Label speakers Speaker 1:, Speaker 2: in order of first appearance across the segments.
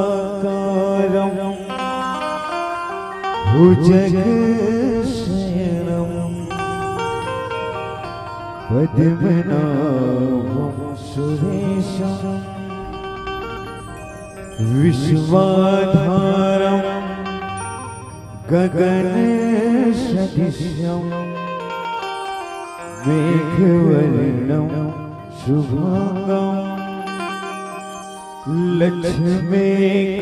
Speaker 1: शान्ताकारं भुजगशयनं पद्मनाभं सुरेशं विश्वाधारं गगनसदृशं मेघवर्णं शुभांगं लक्ष्मीकान्तं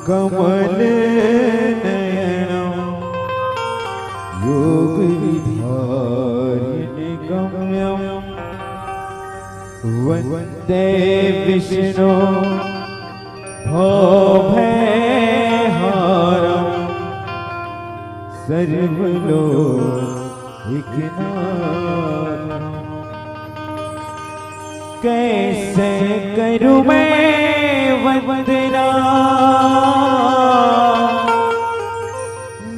Speaker 1: कमलनयनं योगविहारिणिगम्यं वन्दे विष्णु भवभयहारं सर्वलोकनाथं। कैसे करूं मैं वंदना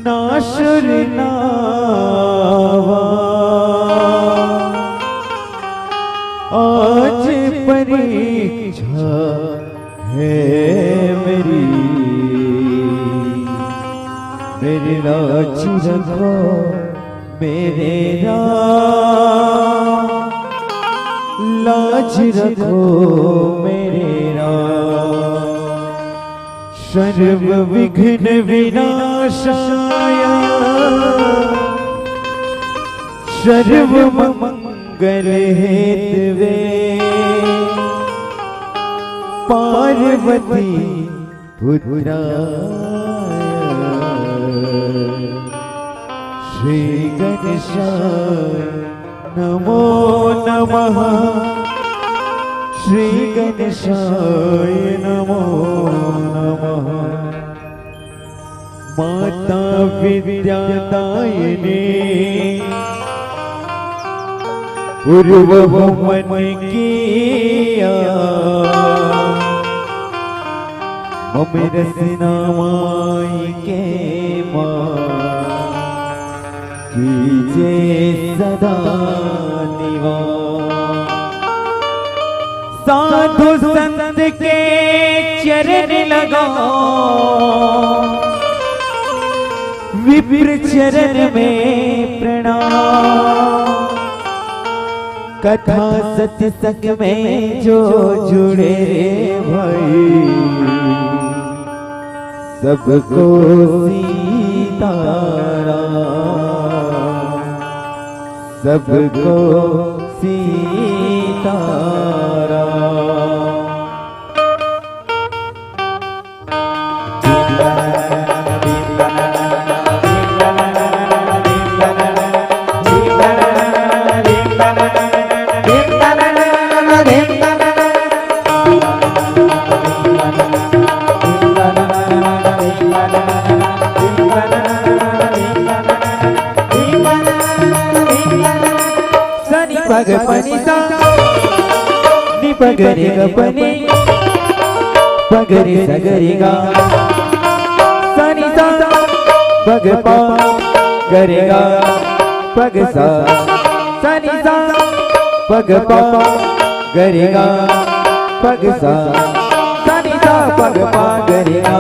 Speaker 1: नासुर नावा, आज परीक्षा है मेरी लाज रखो मेरे राम, लाज रखो मेरे राम। सर्व विघ्न विनाशाय सर्व मंगल हेतवे पार्वती पुत्राय श्री गणेशाय नमो नमः। श्री गणेशाय नमो नमः। माता विद्यादायिनी पूर्वभुवन किया मम रसना माई के कीजे सदा निवास। साधु संत के चरण लगाओ, विप्र चरण में प्रणाम। कथा सत्संग में जो जुड़े भाई सबको सीताराम, सबको सीताराम। पग पनी सा नि पगरे ग पनी पगरे सगरे गा सनी सा पग पा गरेगा पग सा सनी सा पग पा गरेगा पग सा सनी सा पग पा गरेगा।